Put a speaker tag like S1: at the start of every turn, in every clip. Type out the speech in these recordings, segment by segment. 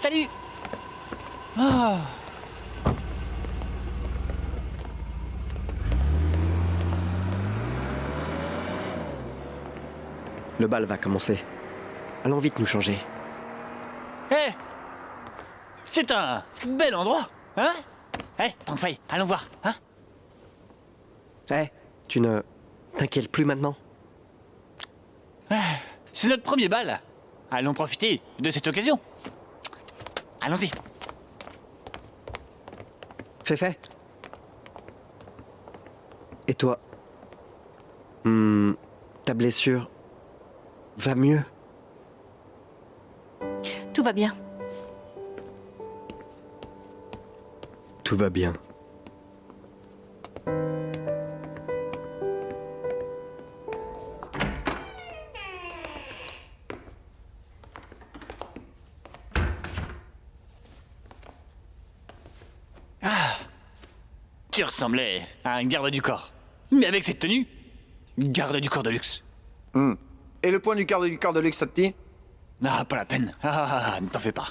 S1: Salut. Ah.
S2: Le bal va commencer. Allons vite nous changer.
S1: Hé, c'est un bel endroit, hein? Hé, Pang Fei, allons voir, hein?
S2: Tu ne t'inquiètes plus maintenant?
S1: C'est notre premier bal. Allons profiter de cette occasion. Allons-y.
S2: Fait. Et toi? Ta blessure va mieux?
S3: Tout va bien.
S2: Tout va bien.
S1: Tu ressemblais à un garde du corps. Mais avec cette tenue, garde du corps de luxe.
S4: Et le point du quart de luxe, ça te dit?
S1: Ah, pas la peine. Ne t'en fais pas.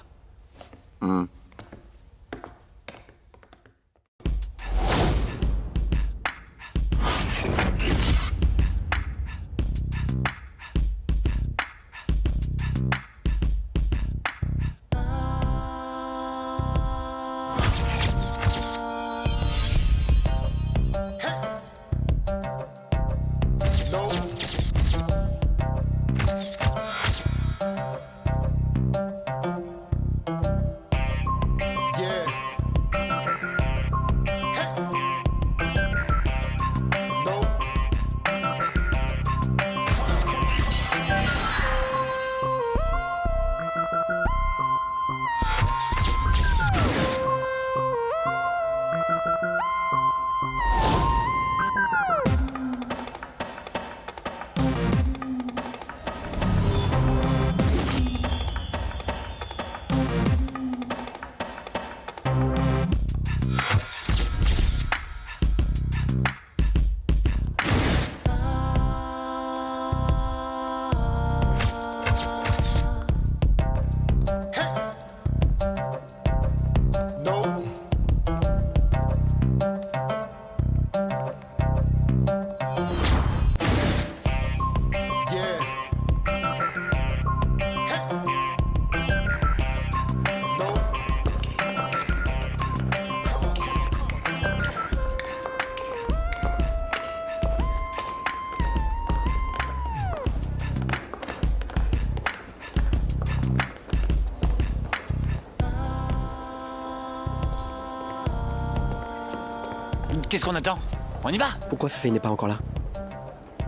S1: Qu'est-ce qu'on attend? On y va?
S2: Pourquoi Feifei n'est pas encore là?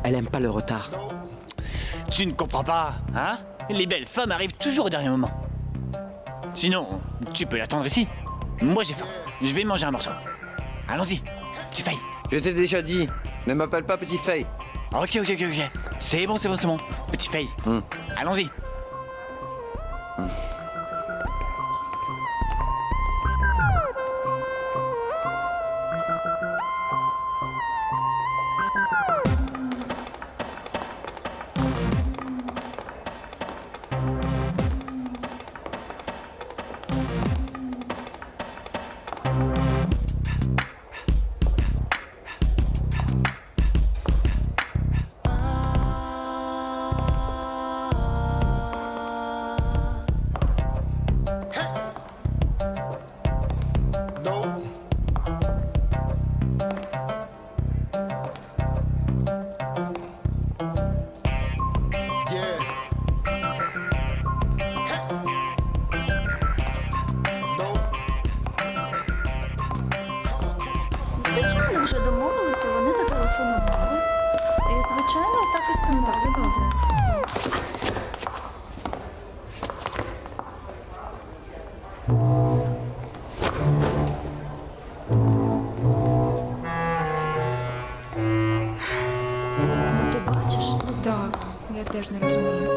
S2: Elle aime pas le retard.
S1: Tu ne comprends pas, hein? Les belles femmes arrivent toujours au dernier moment. Sinon, tu peux l'attendre ici. Moi j'ai faim. Je vais manger un morceau. Allons-y, petit Fei.
S4: Je t'ai déjà dit, ne m'appelle pas Petit Fei.
S1: Ok. C'est bon. Petit Fei. Allons-y.
S5: Звичайно, вже домовилися, вони зателефонували. І, звичайно, так і сказали. Добре. Ти бачиш?
S6: Так, я теж не розумію.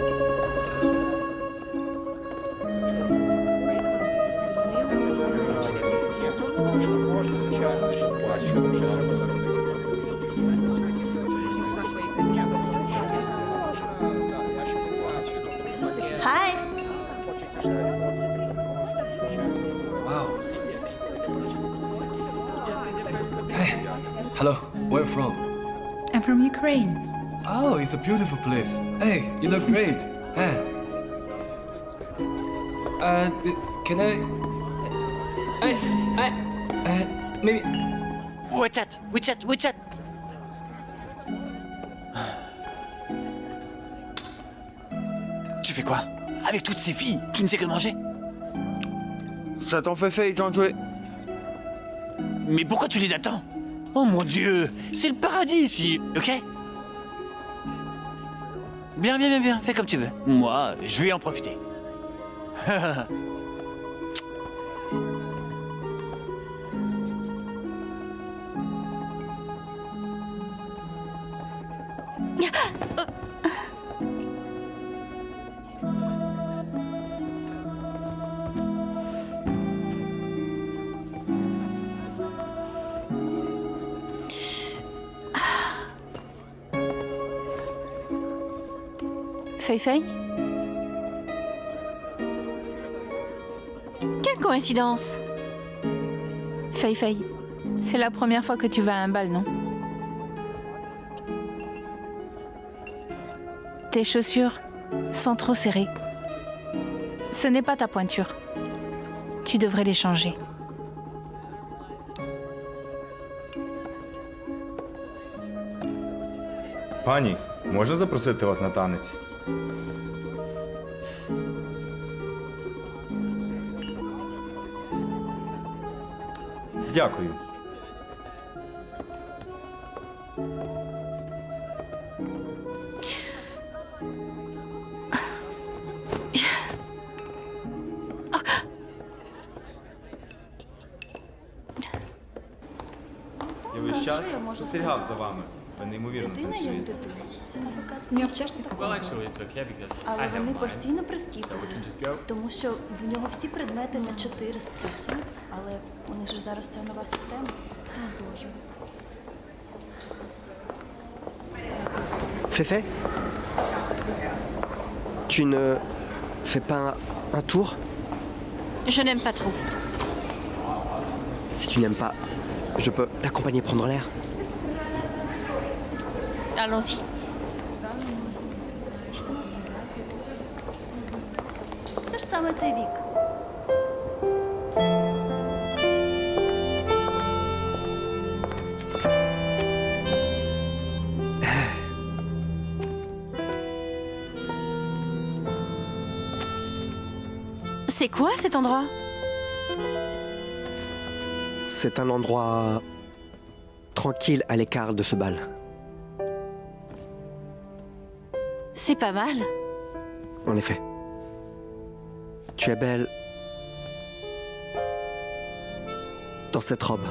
S5: Хай!
S3: Hello, where from?
S6: I'm from Ukraine.
S3: Oh, it's a beautiful place. Hey, you look great. Hey. Can maybe...
S1: WeChat. Tu fais quoi? Avec toutes ces filles, tu ne sais que manger?
S4: Ça t'en fait fait, Jean joué.
S1: Mais pourquoi tu les attends? Oh mon Dieu, c'est le paradis ici, ok? Bien, fais comme tu veux. Moi, je vais en profiter.
S5: Fei-Fei? Quelle coïncidence! Fei-Fei, c'est la première fois que tu vas à un bal, non? Tes chaussures sont trop serrées. Ce n'est pas ta pointure. Tu devrais les changer.
S7: Пані, можна запросити вас на танець? Дякую. Я весь час спостерігав за вами. Ви неймовірно танцюєте.
S6: Мені обчешти казав.
S5: Але вони постійно прискіпують, тому що в нього всі предмети на 4 з плюсом, але у них же зараз ця нова система. О, Боже.
S2: Féfé, tu ne fais pas un tour?
S5: Je n'aime pas trop.
S2: Si tu n'aimes pas, je peux t'accompagner prendre l'air.
S5: Allons-y. Це ж саме цей вік. C'est quoi cet endroit?
S2: C'est un endroit tranquille à l'écart de ce bal.
S5: C'est pas mal.
S2: En effet. Tu es belle dans cette robe.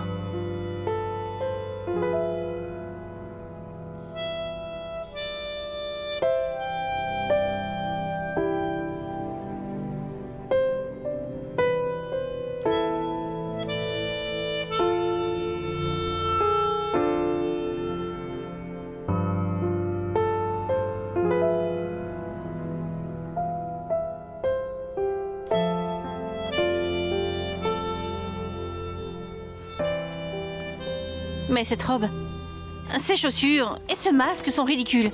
S5: Mais cette robe, ces chaussures et ce masque sont ridicules.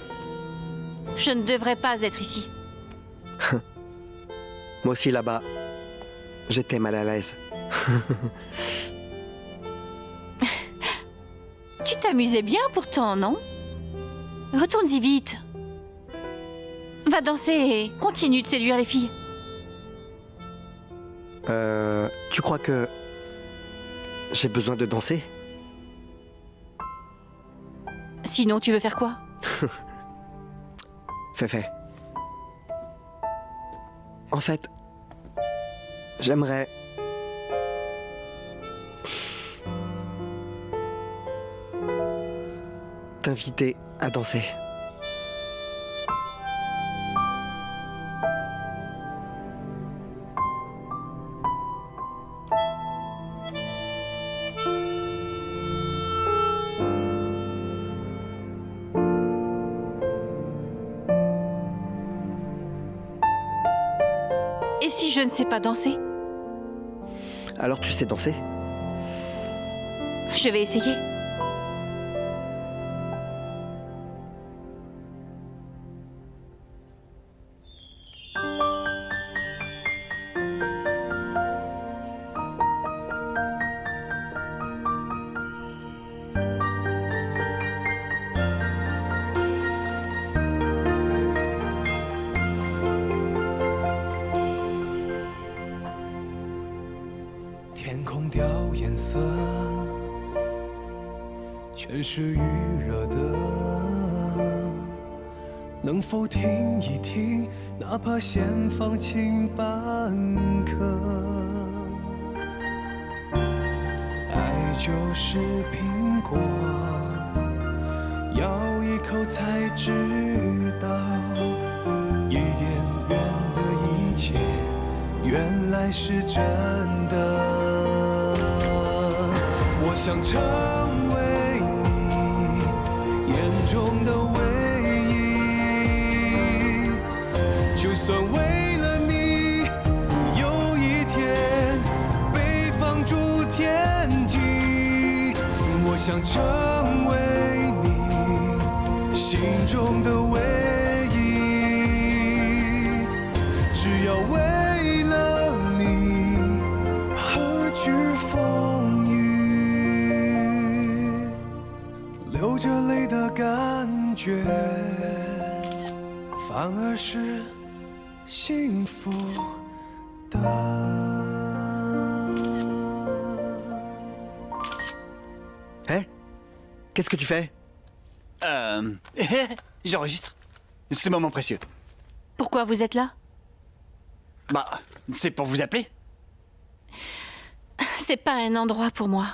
S5: Je ne devrais pas être ici.
S2: Moi aussi là-bas, j'étais mal à l'aise.
S5: Tu t'amusais bien pourtant, non? Retourne-y vite. Va danser et continue de séduire les filles.
S2: Tu crois que j'ai besoin de danser?
S5: Sinon, tu veux faire quoi?
S2: Féfé. En fait, j'aimerais... t'inviter à danser.
S5: Et si je ne sais pas danser?
S2: Alors tu sais danser?
S5: Je vais essayer.
S8: 天空掉颜色，全是预热的。能否听一听，哪怕先放轻半刻？爱就是苹果，咬一口才知道，伊甸园的一切原来是真的。我想成为你眼中的唯一，就算为了你有一天被放逐天际，我想成为你心中的唯一，只要为了你何惧风雨，流着泪的感觉反而是幸福的。
S2: Hein? Qu'est-ce que tu fais?
S1: J'enregistre. Ce moment précieux.
S9: Pourquoi vous êtes là?
S1: Bah, c'est pour vous appeler.
S9: C'est pas un endroit pour moi.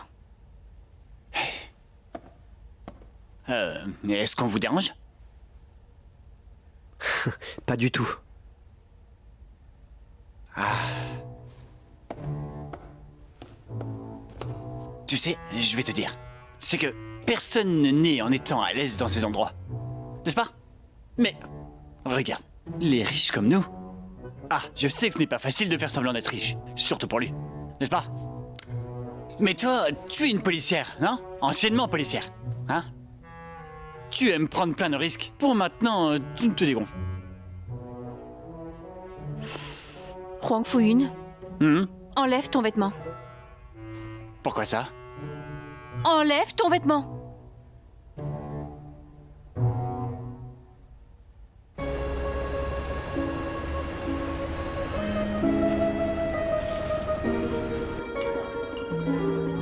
S1: Est-ce qu'on vous dérange?
S2: Pas du tout.
S1: Tu sais, je vais te dire. C'est que personne ne naît en étant à l'aise dans ces endroits. N'est-ce pas? Mais, regarde, les riches comme nous. Ah, je sais que ce n'est pas facile de faire semblant d'être riche. Surtout pour lui. N'est-ce pas? Mais toi, tu es une policière, non? Anciennement policière. Hein? Tu aimes prendre plein de risques. Pour maintenant, tu te dégonfles.
S9: Huang Fuyun,
S1: Hum?
S9: enlève ton vêtement.
S1: Pourquoi ça?
S9: Enlève ton vêtement.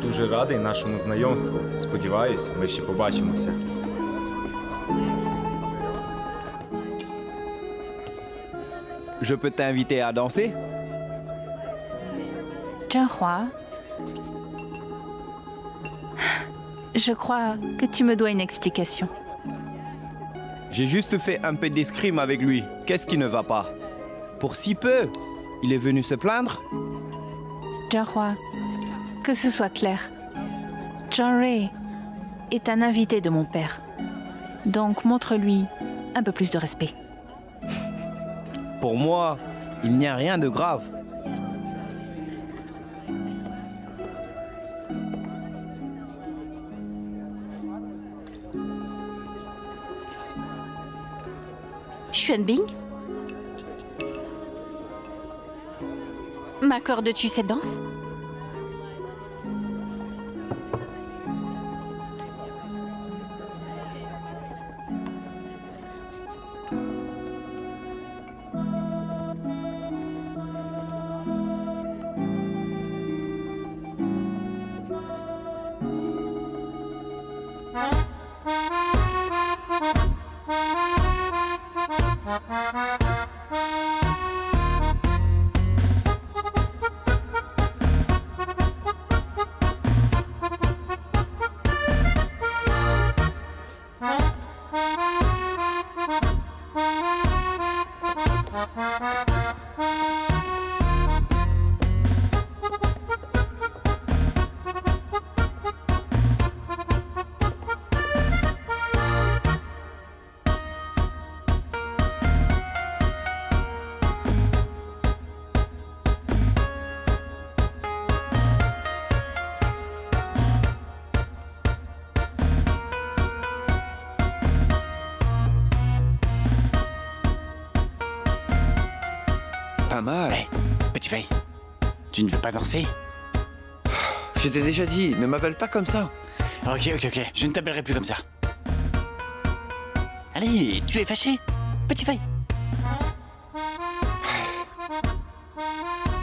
S7: Дуже радий нашому знайомству. Сподіваюсь, ми ще побачимося.
S10: Je peux t'inviter à danser?
S6: Zhenhua, je crois que tu me dois une explication.
S10: J'ai juste fait un peu d'escrime avec lui. Qu'est-ce qui ne va pas? Pour si peu, il est venu se plaindre?
S6: Zhenhua, que ce soit clair, Zhang Rui est un invité de mon père. Donc montre-lui un peu plus de respect.
S10: Pour moi, il n'y a rien de grave.
S9: Xuanbing, m'accordes-tu cette danse?
S4: Pas mal.
S1: Hé, petit feuille, tu ne veux pas danser?
S4: Je t'ai déjà dit, ne m'appelle pas comme ça.
S1: Ok, je ne t'appellerai plus comme ça. Allez, tu es fâché? Petit feuille.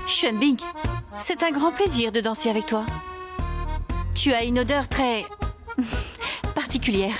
S9: Xuanbing, C'est un grand plaisir de danser avec toi. Tu as une odeur très particulière.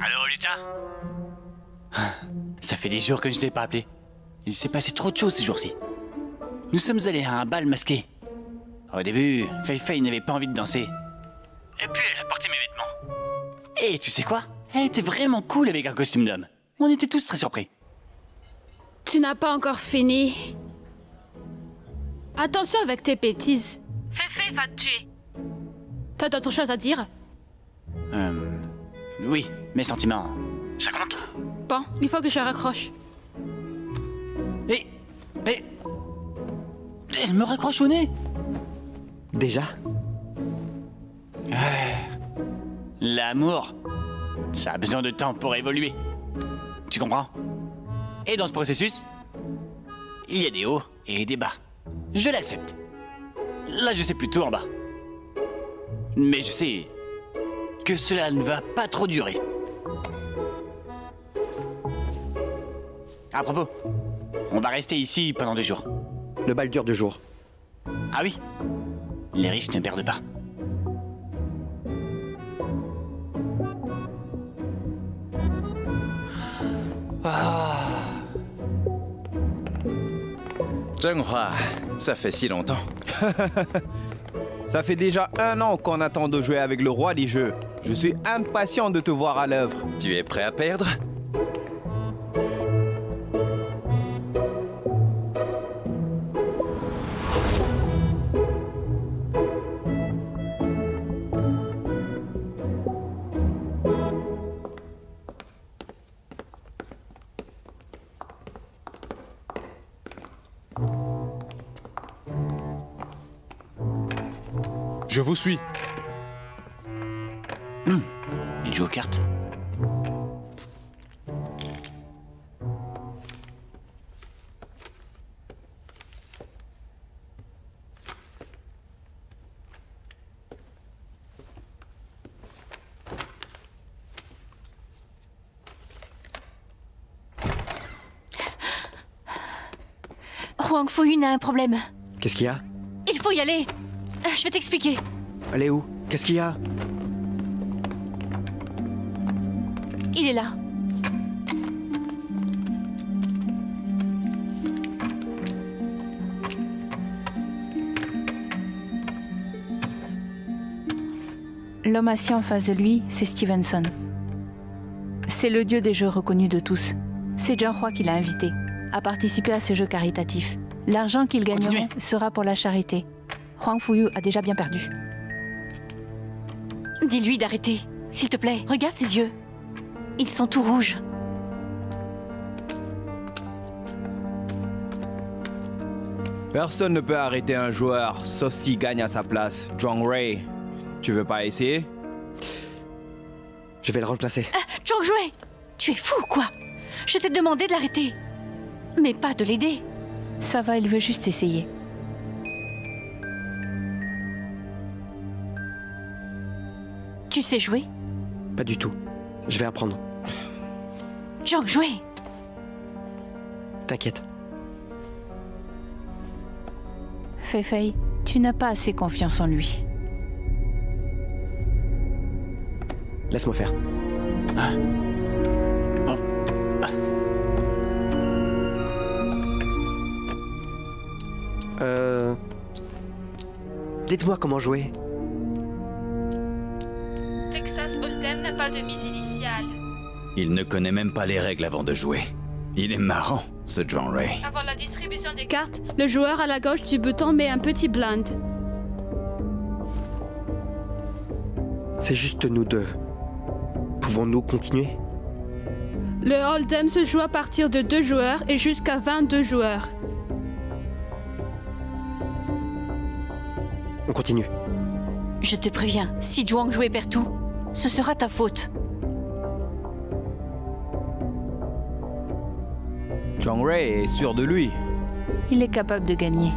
S1: Allô, Lucas? Ça fait des jours que je ne t'ai pas appelé. Il s'est passé trop de choses ces jours-ci. Nous sommes allés à un bal masqué. Au début, Fei n'avait pas envie de danser. Et puis elle a porté mes vêtements. Et tu sais quoi? Elle était vraiment cool avec un costume d'homme. On était tous très surpris.
S11: Tu n'as pas encore fini. Attention avec tes bêtises. Féfé va te tuer. T'as d'autres choses à dire?
S1: Oui, mes sentiments. Ça compte?
S11: Bon, il faut que je raccroche.
S1: Et elle me raccroche au nez.
S2: Déjà?
S1: L'amour, ça a besoin de temps pour évoluer. Tu comprends? Et dans ce processus, il y a des hauts et des bas. Je l'accepte. Là, je sais plutôt en bas. Mais je sais que cela ne va pas trop durer. À propos, on va rester ici pendant 2 jours.
S2: Le bal dure 2 jours.
S1: Ah oui, les riches ne perdent pas.
S10: Zhenghua, ça fait si longtemps. Ça fait déjà 1 an qu'on attend de jouer avec le roi des jeux. Je suis impatient de te voir à l'œuvre.
S4: Tu es prêt à perdre?
S8: Je vous suis.
S1: Il joue aux cartes.
S9: Huang Fuyu a un problème.
S2: Qu'est-ce qu'il y a?
S9: Il faut y aller. Je vais t'expliquer.
S2: Allez où? Qu'est-ce qu'il y a?
S9: Il est là.
S6: L'homme assis en face de lui, c'est Stevenson. C'est le dieu des jeux reconnu de tous. C'est Zhenghua qui l'a invité à participer à ce jeu caritatif. L'argent qu'il gagnera
S1: Continuez.
S6: sera pour la charité. Huang Fuyu a déjà bien perdu.
S9: Dis-lui d'arrêter, s'il te plaît. Regarde ses yeux. Ils sont tout rouges.
S10: Personne ne peut arrêter un joueur, sauf s'il gagne à sa place. Zhang Rui, tu veux pas essayer?
S2: Je vais le remplacer.
S9: Zhang Rui, tu es fou, quoi? Je t'ai demandé de l'arrêter. Mais pas de l'aider.
S6: Ça va, il veut juste essayer.
S9: Tu sais jouer?
S2: Pas du tout. Je vais apprendre.
S9: Zhang Rui.
S2: T'inquiète.
S6: Fei, tu n'as pas assez confiance en lui.
S2: Laisse-moi faire. Dites-moi comment jouer.
S11: Texas Hold'em n'a pas de mise initiale.
S4: Il ne connaît même pas les règles avant de jouer. Il est marrant, ce Zhang Rui.
S11: Avant la distribution des cartes, le joueur à la gauche du bouton met un petit blind.
S2: C'est juste nous deux. Pouvons-nous continuer?
S11: Le hold'em se joue à partir de 2 joueurs et jusqu'à 22 joueurs.
S2: On continue.
S9: Je te préviens, si Zhuang Jue perd tout, ce sera ta faute.
S10: Zhang Rui est sûr de lui.
S6: Il est capable de gagner.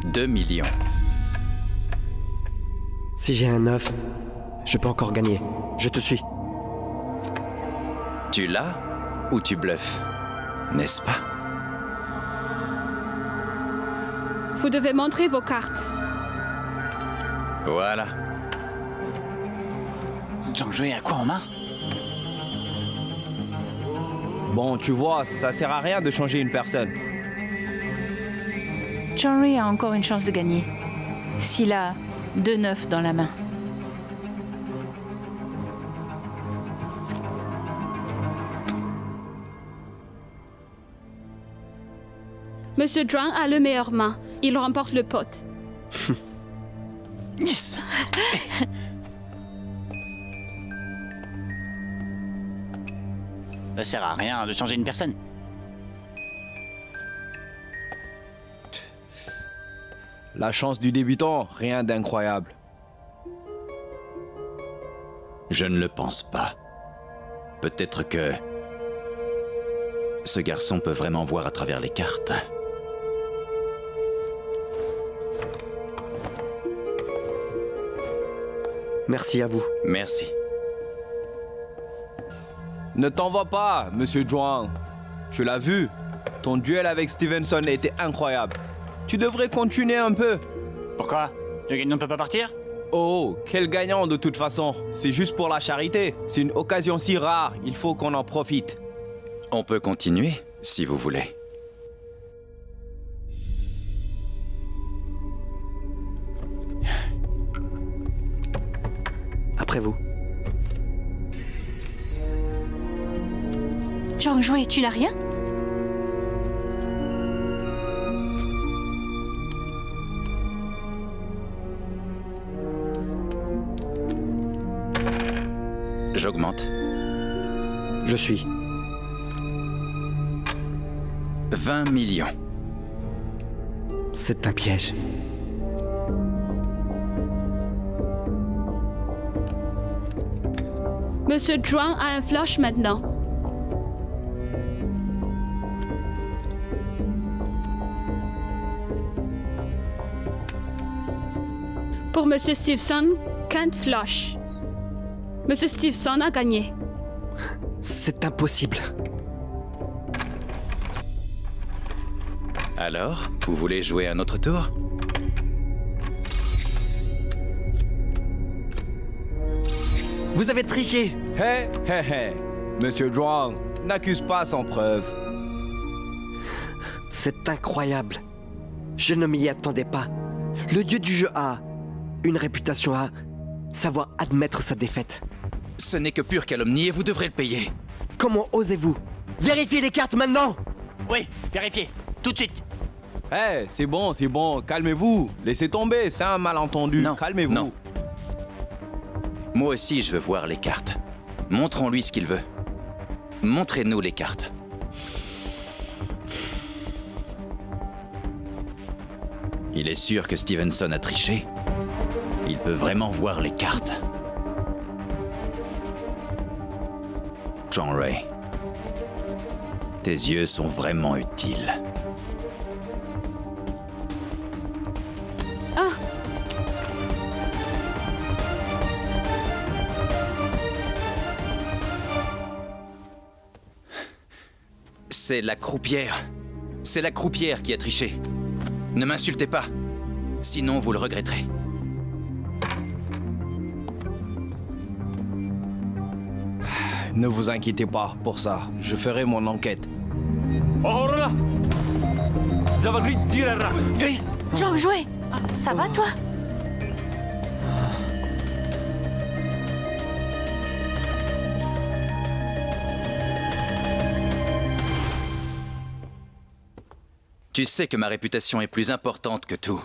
S4: « 2 millions.
S2: Si j'ai un 9, je peux encore gagner. Je te suis.
S4: Tu l'as ou tu bluffes, n'est-ce pas?
S11: Vous devez montrer vos cartes.
S4: Voilà.
S1: Zhang Jue a quoi en main?
S10: Bon, tu vois, ça sert à rien de changer une personne.
S6: Zhang Rui a encore une chance de gagner. S'il a 2-9 dans la main.
S11: Monsieur Zhuang a le meilleur main. Il remporte le pot.
S1: Yes. Ça sert à rien de changer une personne.
S10: La chance du débutant, rien d'incroyable.
S4: Je ne le pense pas. Peut-être que... ce garçon peut vraiment voir à travers les cartes.
S2: Merci à vous.
S4: Merci.
S10: Ne t'en va pas, Monsieur Zhuang. Tu l'as vu, ton duel avec Stevenson était incroyable. Tu devrais continuer un peu.
S1: Pourquoi? Le gagnant ne peut pas partir?
S10: Oh, quel gagnant de toute façon. C'est juste pour la charité. C'est une occasion si rare, il faut qu'on en profite.
S4: On peut continuer, si vous voulez.
S2: Après vous.
S9: Zhang Jue, tu n'as rien?
S4: J'augmente.
S2: Je suis.
S4: 20 millions.
S2: C'est un piège.
S11: Monsieur Zhuang a un flush maintenant. Pour Monsieur Stevenson, quinte flush. Monsieur Stevenson a gagné.
S2: C'est impossible.
S4: Alors, vous voulez jouer un autre tour?
S2: Vous avez triché.
S10: Hé, hé, hé. Monsieur Zhuang, n'accuse pas sans preuve.
S2: C'est incroyable. Je ne m'y attendais pas. Le dieu du jeu a une réputation à savoir admettre sa défaite.
S4: Ce n'est que pure calomnie et vous devrez le payer.
S2: Comment osez-vous? Vérifiez les cartes maintenant!
S1: Oui, vérifiez. Tout de suite.
S10: Hé, c'est bon, calmez-vous. Laissez tomber, c'est un malentendu.
S4: Non,
S10: Calmez-vous.
S4: non. Moi aussi, je veux voir les cartes. Montrons-lui ce qu'il veut. Montrez-nous les cartes. Il est sûr que Stevenson a triché. Il peut vraiment voir les cartes. Zhang Rui, tes yeux sont vraiment utiles.
S11: Ah!
S4: C'est la croupière. C'est la croupière qui a triché. Ne m'insultez pas. Sinon, vous le regretterez.
S10: Ne vous inquiétez pas pour ça. Je ferai mon enquête.
S1: Oui.
S9: Zhang Jue, ça va toi?
S4: Tu sais que ma réputation est plus importante que tout.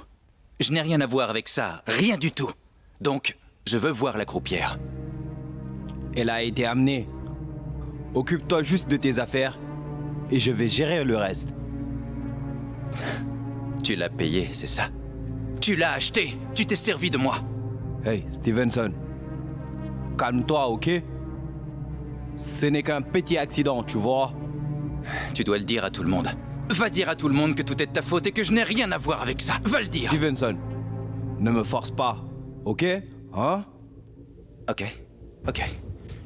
S4: Je n'ai rien à voir avec ça, rien du tout. Donc, je veux voir la croupière.
S10: Elle a été amenée. Occupe-toi juste de tes affaires et je vais gérer le reste.
S4: Tu l'as payé, c'est ça? Tu l'as acheté. Tu t'es servi de moi.
S10: Hey, Stevenson. Calme-toi, ok? Ce n'est qu'un petit accident, tu vois?
S4: Tu dois le dire à tout le monde. Va dire à tout le monde que tout est de ta faute et que je n'ai rien à voir avec ça. Va le dire.
S10: Stevenson, ne me force pas, ok? Hein?
S4: Ok.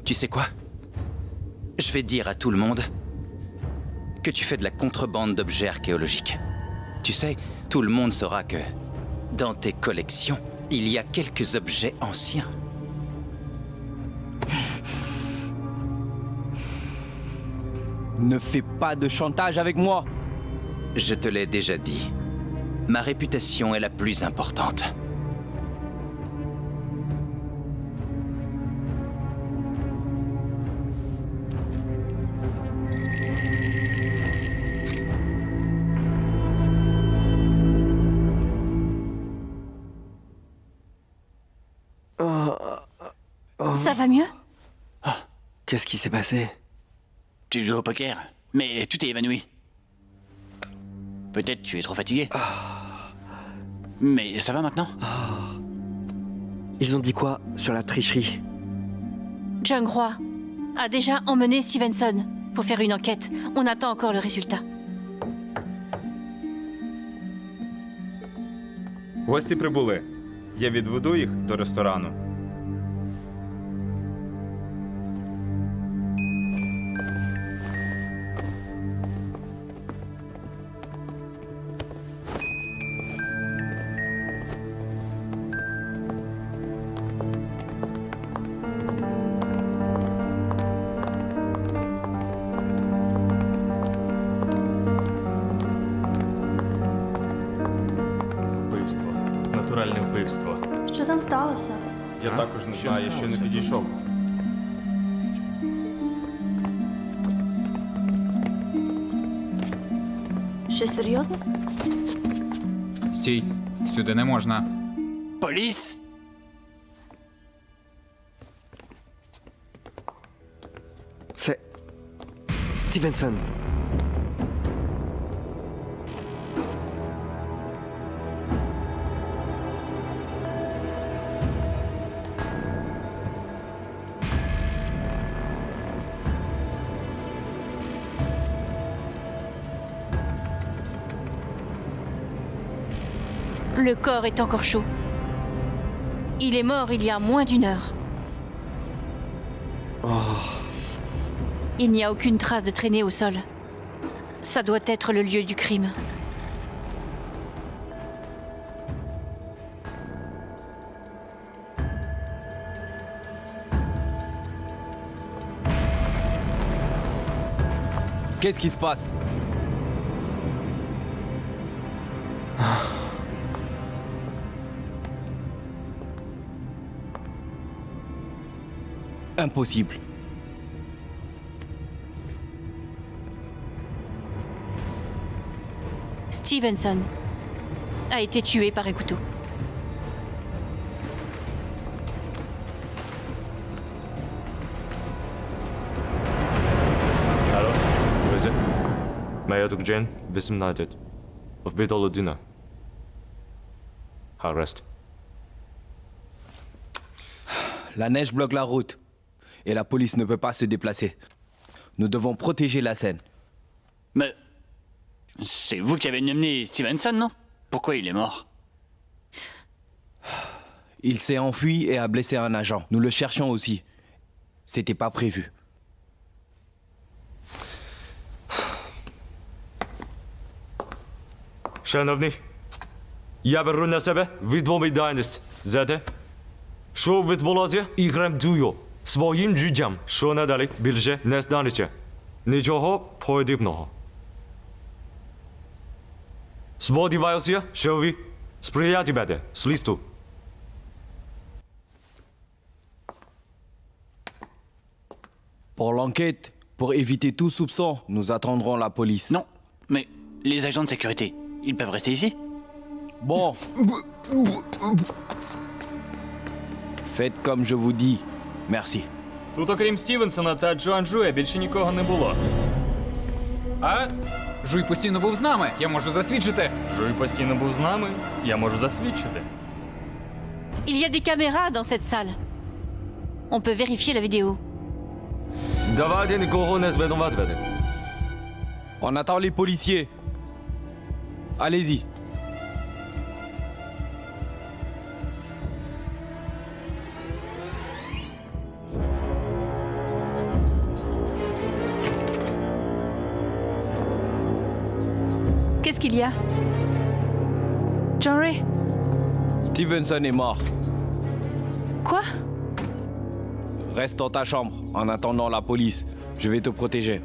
S4: Tu sais quoi? Je vais dire à tout le monde que tu fais de la contrebande d'objets archéologiques. Tu sais, tout le monde saura que dans tes collections, il y a quelques objets anciens.
S10: Ne fais pas de chantage avec moi.
S4: Je te l'ai déjà dit. Ma réputation est la plus importante.
S9: Ça va mieux?
S2: Qu'est-ce qui s'est passé?
S1: Tu joues au poker, mais tu t'es évanoui. Peut-être tu es trop fatigué. Mais ça va maintenant?
S2: Ils ont dit quoi sur la tricherie?
S9: Jung Hwa a déjà emmené Stevenson pour faire une enquête. On attend encore le résultat.
S7: Гості прибули. Я відведу їх до ресторану.
S3: Вбивство. Натуральне вбивство.
S5: Що там сталося?
S7: Я також не знаю, я ще не підійшов.
S5: Щось серйозне?
S12: Стій, сюди не можна.
S1: Police?
S2: C'est Stevenson.
S9: Le corps est encore chaud. Il est mort il y a moins d'une heure. Il n'y a aucune trace de traînée au sol. Ça doit être le lieu du crime.
S10: Qu'est-ce qui se passe? Impossible.
S9: Stevenson a été tué par un couteau.
S8: Алло, друзі. Маєток Джейн, 18. Вбита людина. Арест.
S10: La neige bloque la route et la police ne peut pas se déplacer. Nous devons protéger la scène.
S1: Mais c'est vous qui avez amené Stevenson, non? Pourquoi il est mort?
S10: Il s'est enfui et a blessé un agent. Nous le cherchons aussi. C'était pas prévu.
S8: Шановний, я беру на себе відповідальність за те, що відбулося і гарантую своїм життям, що надалі більше не станеться нічого подібного. Сподіваюся, що ви сприятимете слідству.
S10: Pour l'enquête, pour éviter tout soupçon, nous attendrons la police.
S1: Non, mais Les agents de sécurité, ils peuvent rester ici?
S10: Bon. Faites comme je vous dis. Merci.
S3: Тут окрім Стівенсона та Джоан Жуя більше нікого не було.
S12: А? Жуй постійно був з нами, я можу засвідчити.
S3: Жуй постійно був з нами, я можу засвідчити.
S9: Il y a des caméras dans cette salle. On peut vérifier la vidéo.
S10: Давайте нікого не звинуватити. On attend les policiers. Allez-y.
S6: Qu'est-ce qu'il y a? John Ray?
S10: Stevenson est mort.
S6: Quoi?
S10: Reste dans ta chambre en attendant la police. Je vais te protéger.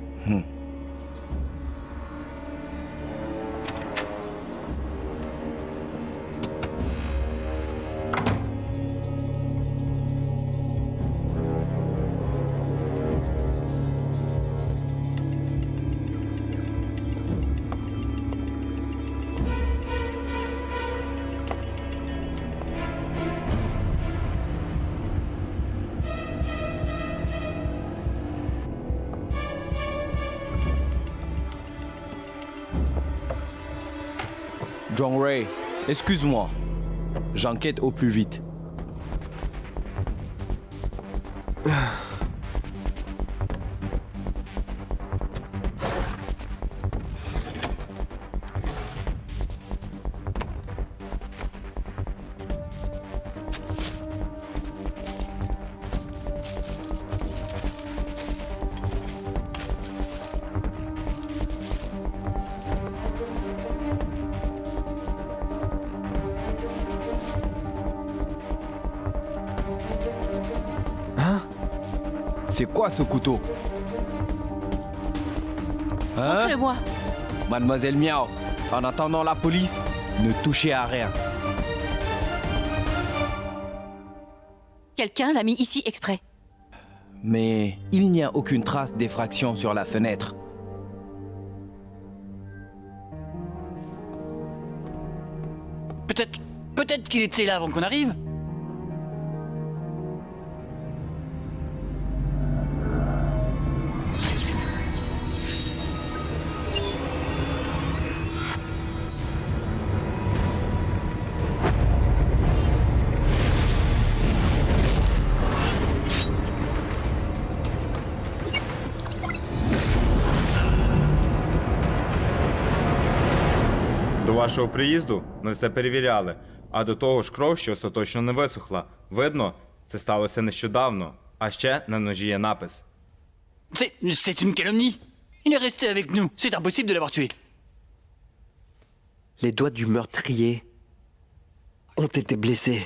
S10: John Ray, excuse-moi. J'enquête au plus vite. C'est quoi ce couteau? Hein?
S9: Montre-le-moi.
S10: Mademoiselle Miao, en attendant la police, ne touchez à rien.
S9: Quelqu'un l'a mis ici exprès.
S10: Mais il n'y a aucune trace d'effraction sur la fenêtre.
S1: Peut-être qu'il était là avant qu'on arrive?
S7: До вашого приїзду ми все перевіряли, а до того ж кров ще остаточно не висохла. Видно, це сталося нещодавно. А ще на ножі є напис.
S1: C'est une calomnie. Il est resté avec nous. C'est impossible de l'avoir tué.
S2: Les doigts du meurtrier ont été blessés.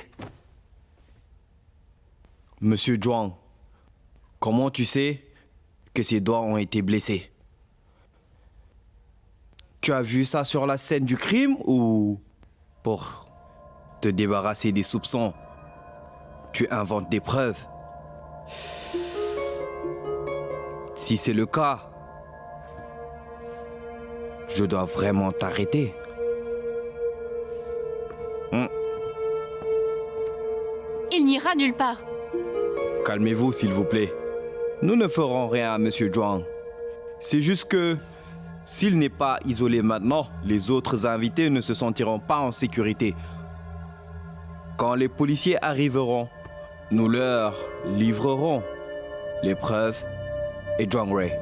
S10: Monsieur Zhuang, comment tu sais que ses doigts ont été blessés? Tu as vu ça sur la scène du crime ou pour te débarrasser des soupçons, tu inventes des preuves? Si c'est le cas, je dois vraiment t'arrêter.
S9: Il n'ira nulle part.
S10: Calmez-vous, s'il vous plaît. Nous ne ferons rien à Monsieur Zhuang. C'est juste que s'il n'est pas isolé maintenant, les autres invités ne se sentiront pas en sécurité. Quand les policiers arriveront, nous leur livrerons les preuves et Zhuang Ray.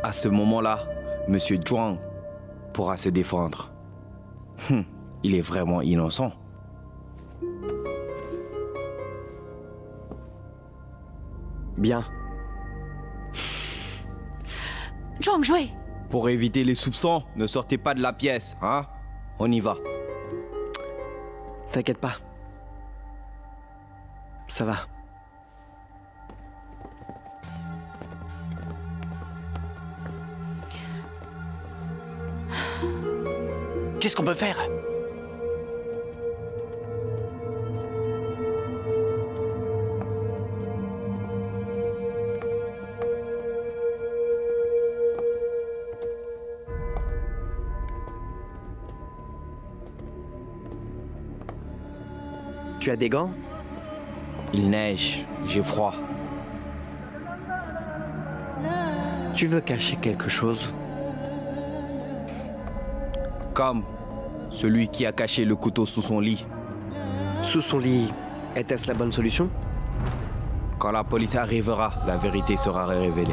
S10: À ce moment-là, Monsieur Zhuang pourra se défendre. Il est vraiment innocent.
S2: Bien.
S9: Zhuang Jue.
S10: Pour éviter les soupçons, ne sortez pas de la pièce, hein? On y va.
S2: T'inquiète pas. Ça va.
S1: Qu'est-ce qu'on peut faire?
S2: Tu as des gants?
S10: Il neige, j'ai froid.
S2: Tu veux cacher quelque chose?
S10: Comme celui qui a caché le couteau sous son lit.
S2: Sous son lit, était-ce la bonne solution?
S10: Quand la police arrivera, la vérité sera révélée.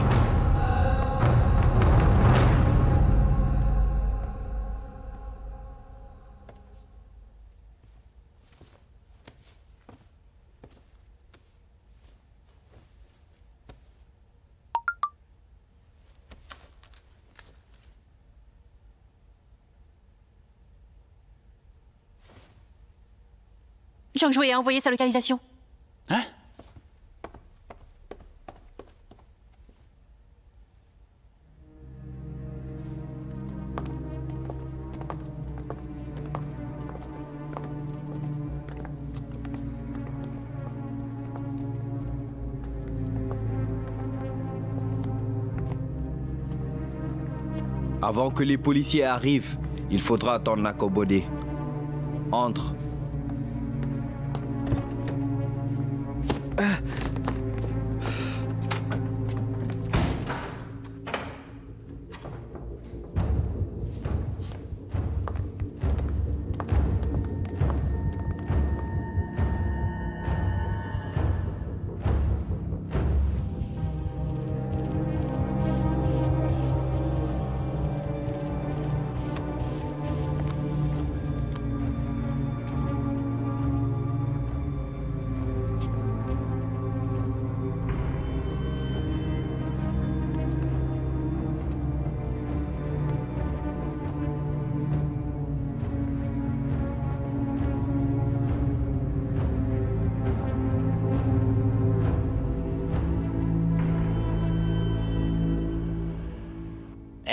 S9: Zhang Jue a envoyé sa localisation.
S1: Hein?
S10: Avant que les policiers arrivent, il faudra t'en accommoder. Entre.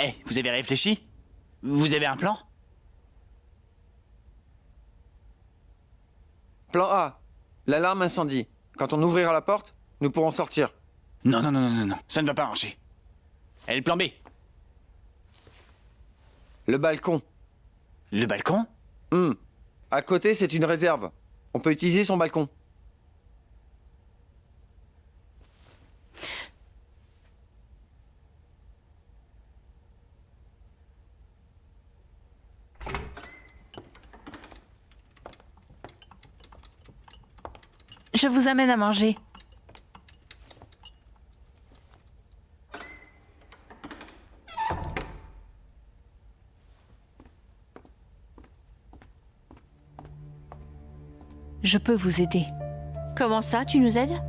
S1: Eh, vous avez réfléchi? Vous avez un plan?
S13: Plan A. L'alarme incendie. Quand on ouvrira la porte, nous pourrons sortir.
S1: Non, non, non, non, non, non, ça ne va pas marcher. Et le plan B?
S13: Le balcon.
S1: Le balcon?
S13: À côté, c'est une réserve. On peut utiliser son balcon.
S6: Je vous amène à manger. Je peux vous aider.
S9: Comment ça, tu nous aides?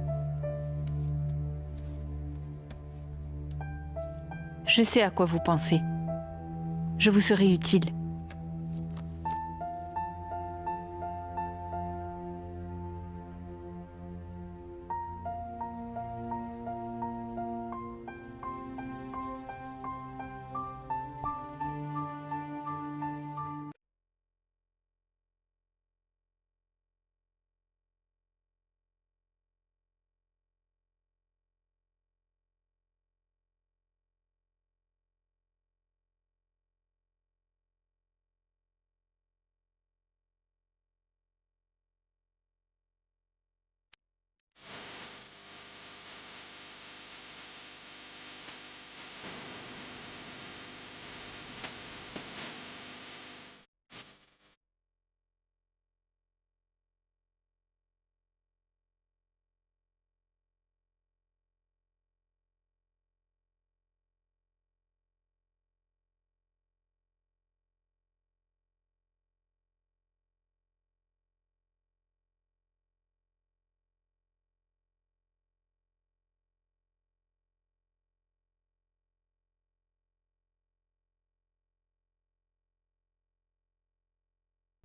S6: Je sais à quoi vous pensez. Je vous serai utile.